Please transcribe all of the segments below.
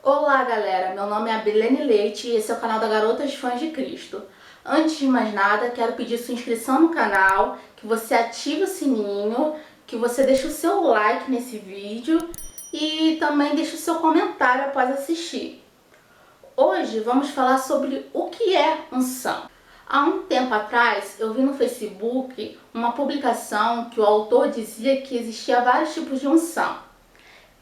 Olá galera, meu nome é Abilene Leite e esse é o canal da Garotas Fãs de Cristo. Antes de mais nada, quero pedir sua inscrição no canal, que você ative o sininho, que você deixe o seu like nesse vídeo e também deixe o seu comentário após assistir. Hoje vamos falar sobre o que é unção. Há um tempo atrás eu vi no Facebook uma publicação que o autor dizia que existia vários tipos de unção.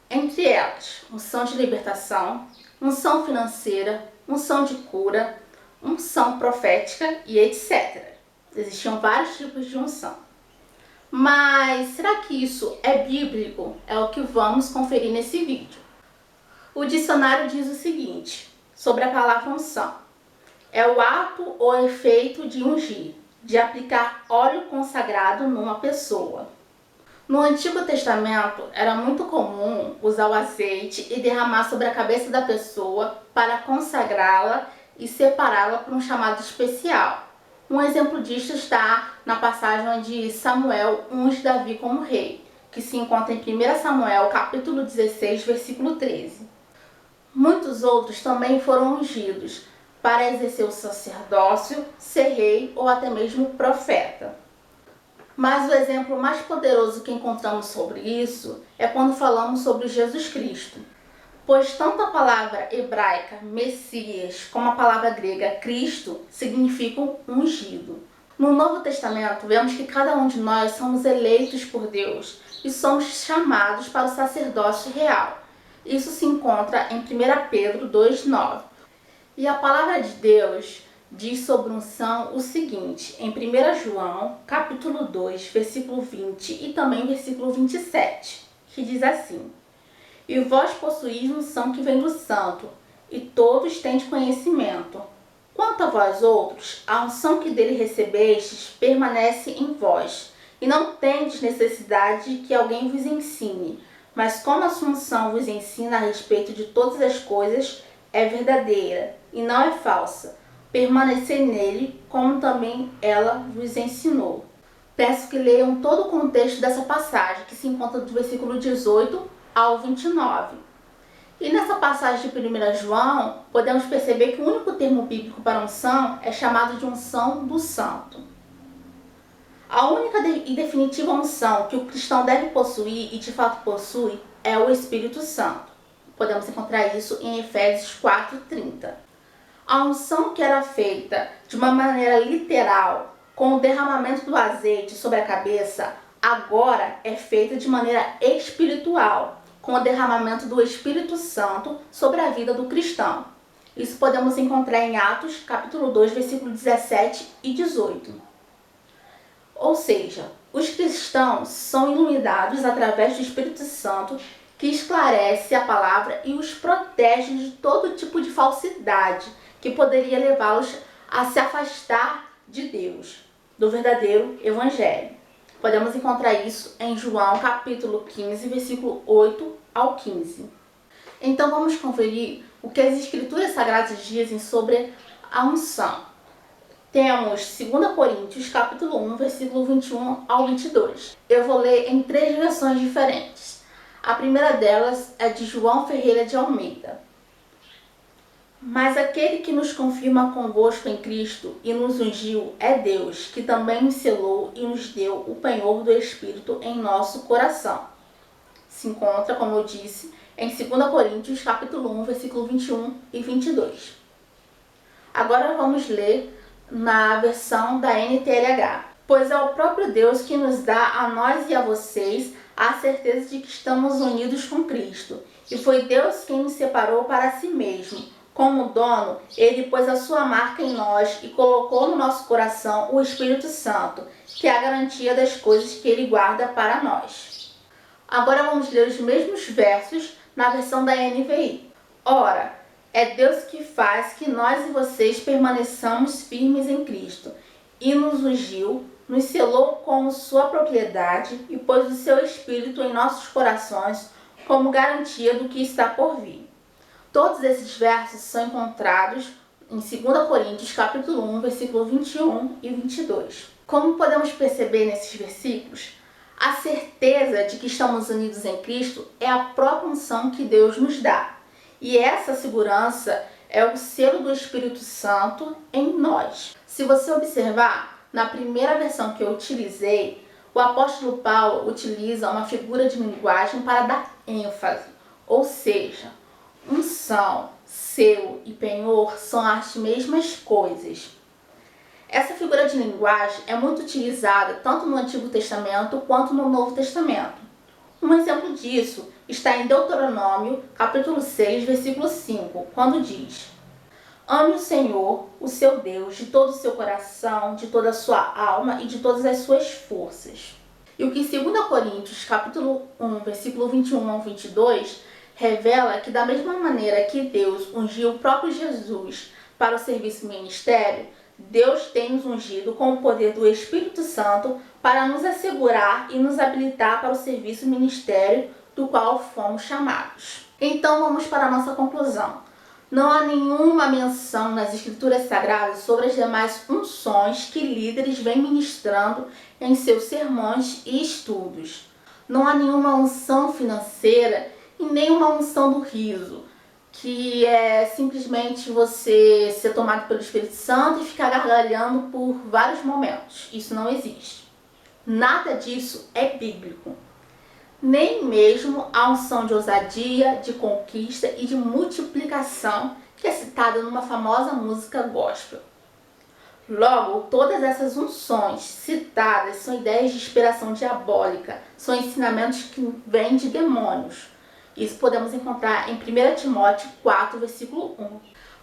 Entre elas, unção de libertação, unção financeira, unção de cura, unção profética e etc. Existiam vários tipos de unção. Mas será que isso é bíblico? É o que vamos conferir nesse vídeo. O dicionário diz o seguinte, sobre a palavra unção. É o ato ou efeito de ungir, de aplicar óleo consagrado numa pessoa. No Antigo Testamento, era muito comum usar o azeite e derramar sobre a cabeça da pessoa para consagrá-la e separá-la para um chamado especial. Um exemplo disto está na passagem onde Samuel unge Davi como rei, que se encontra em 1 Samuel, capítulo 16, versículo 13. Muitos outros também foram ungidos para exercer o sacerdócio, ser rei ou até mesmo profeta. Mas o exemplo mais poderoso que encontramos sobre isso é quando falamos sobre Jesus Cristo. Pois tanto a palavra hebraica Messias como a palavra grega Cristo significam ungido. No Novo Testamento vemos que cada um de nós somos eleitos por Deus e somos chamados para o sacerdócio real. Isso se encontra em 1 Pedro 2,9. E a palavra de Deus diz sobre unção o seguinte, em 1 João, capítulo 2, versículo 20 e também versículo 27, que diz assim: E vós possuís unção que vem do santo, e todos tendes conhecimento. Quanto a vós outros, a unção que dele recebestes permanece em vós, e não tendes necessidade de que alguém vos ensine, mas como a sua unção vos ensina a respeito de todas as coisas, é verdadeira, e não é falsa. Permanecer nele, como também ela vos ensinou. Peço que leiam todo o contexto dessa passagem, que se encontra do versículo 18 ao 29. E nessa passagem de 1 João, podemos perceber que o único termo bíblico para unção é chamado de unção do santo. A única e definitiva unção que o cristão deve possuir, e de fato possui, é o Espírito Santo. Podemos encontrar isso em Efésios 4:30. A unção que era feita de uma maneira literal, com o derramamento do azeite sobre a cabeça, agora é feita de maneira espiritual, com o derramamento do Espírito Santo sobre a vida do cristão. Isso podemos encontrar em Atos, capítulo 2, versículo 17 e 18. Ou seja, os cristãos são iluminados através do Espírito Santo, que esclarece a palavra e os protege de todo tipo de falsidade, que poderia levá-los a se afastar de Deus, do verdadeiro Evangelho. Podemos encontrar isso em João capítulo 15, versículo 8 ao 15. Então vamos conferir o que as Escrituras Sagradas dizem sobre a unção. Temos 2 Coríntios capítulo 1, versículo 21 ao 22. Eu vou ler em 3 versões diferentes. A primeira delas é de João Ferreira de Almeida. Mas aquele que nos confirma convosco em Cristo e nos ungiu é Deus, que também nos selou e nos deu o penhor do Espírito em nosso coração. Se encontra, como eu disse, em 2 Coríntios, capítulo 1, versículo 21 e 22. Agora vamos ler na versão da NTLH. Pois é o próprio Deus que nos dá a nós e a vocês a certeza de que estamos unidos com Cristo. E foi Deus quem nos separou para si mesmo. Como dono, ele pôs a sua marca em nós e colocou no nosso coração o Espírito Santo, que é a garantia das coisas que ele guarda para nós. Agora vamos ler os mesmos versos na versão da NVI. Ora, é Deus que faz que nós e vocês permaneçamos firmes em Cristo, e nos ungiu, nos selou como sua propriedade e pôs o seu Espírito em nossos corações como garantia do que está por vir. Todos esses versos são encontrados em 2 Coríntios, capítulo 1, versículo 21 e 22. Como podemos perceber nesses versículos, a certeza de que estamos unidos em Cristo é a própria unção que Deus nos dá. E essa segurança é o selo do Espírito Santo em nós. Se você observar, na primeira versão que eu utilizei, o apóstolo Paulo utiliza uma figura de linguagem para dar ênfase, ou seja, unção, selo e penhor são as mesmas coisas. Essa figura de linguagem é muito utilizada tanto no Antigo Testamento quanto no Novo Testamento. Um exemplo disso está em Deuteronômio, capítulo 6, versículo 5, quando diz: ame o Senhor, o seu Deus, de todo o seu coração, de toda a sua alma e de todas as suas forças. E o que em 2 Coríntios, capítulo 1, versículo 21 ao 22, revela que da mesma maneira que Deus ungiu o próprio Jesus para o serviço ministério, Deus tem nos ungido com o poder do Espírito Santo para nos assegurar e nos habilitar para o serviço ministério do qual fomos chamados. Então vamos para a nossa conclusão. Não há nenhuma menção nas Escrituras Sagradas sobre as demais unções que líderes vêm ministrando em seus sermões e estudos. Não há nenhuma unção financeira e nem uma unção do riso, que é simplesmente você ser tomado pelo Espírito Santo e ficar gargalhando por vários momentos. Isso não existe. Nada disso é bíblico. Nem mesmo a unção de ousadia, de conquista e de multiplicação que é citada numa famosa música gospel. Logo, todas essas unções citadas são ideias de inspiração diabólica, são ensinamentos que vêm de demônios. Isso podemos encontrar em 1 Timóteo 4, versículo 1.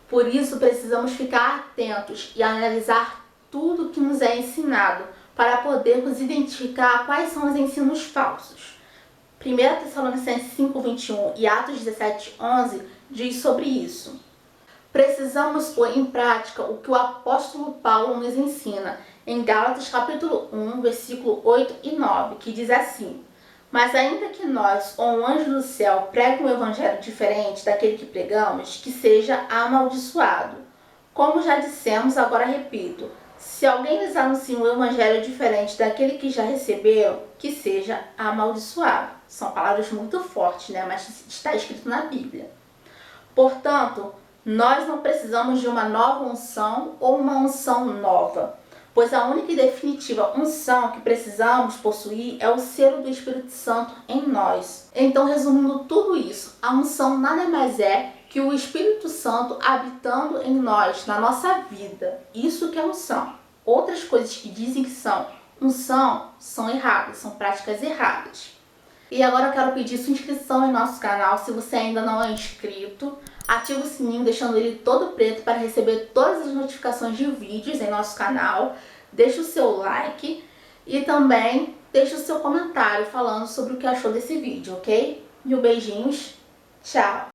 Por isso, precisamos ficar atentos e analisar tudo que nos é ensinado para podermos identificar quais são os ensinos falsos. 1 Tessalonicenses 5, 21 e Atos 17, 11 diz sobre isso. Precisamos pôr em prática o que o apóstolo Paulo nos ensina em Gálatas capítulo 1, versículo 8 e 9, que diz assim: mas ainda que nós ou um anjo do céu pregue um evangelho diferente daquele que pregamos, que seja amaldiçoado. Como já dissemos, agora repito, se alguém lhes anuncia um evangelho diferente daquele que já receberam, que seja amaldiçoado. São palavras muito fortes, né? Mas está escrito na Bíblia. Portanto, nós não precisamos de uma nova unção ou uma unção nova, pois a única e definitiva unção que precisamos possuir é o selo do Espírito Santo em nós. Então, resumindo tudo isso, a unção nada mais é que o Espírito Santo habitando em nós, na nossa vida. Isso que é unção. Outras coisas que dizem que são unção são erradas, são práticas erradas. E agora eu quero pedir sua inscrição em nosso canal, se você ainda não é inscrito. Ativa o sininho, deixando ele todo preto para receber todas as notificações de vídeos em nosso canal. Deixe o seu like e também deixe o seu comentário falando sobre o que achou desse vídeo, ok? Mil beijinhos, tchau!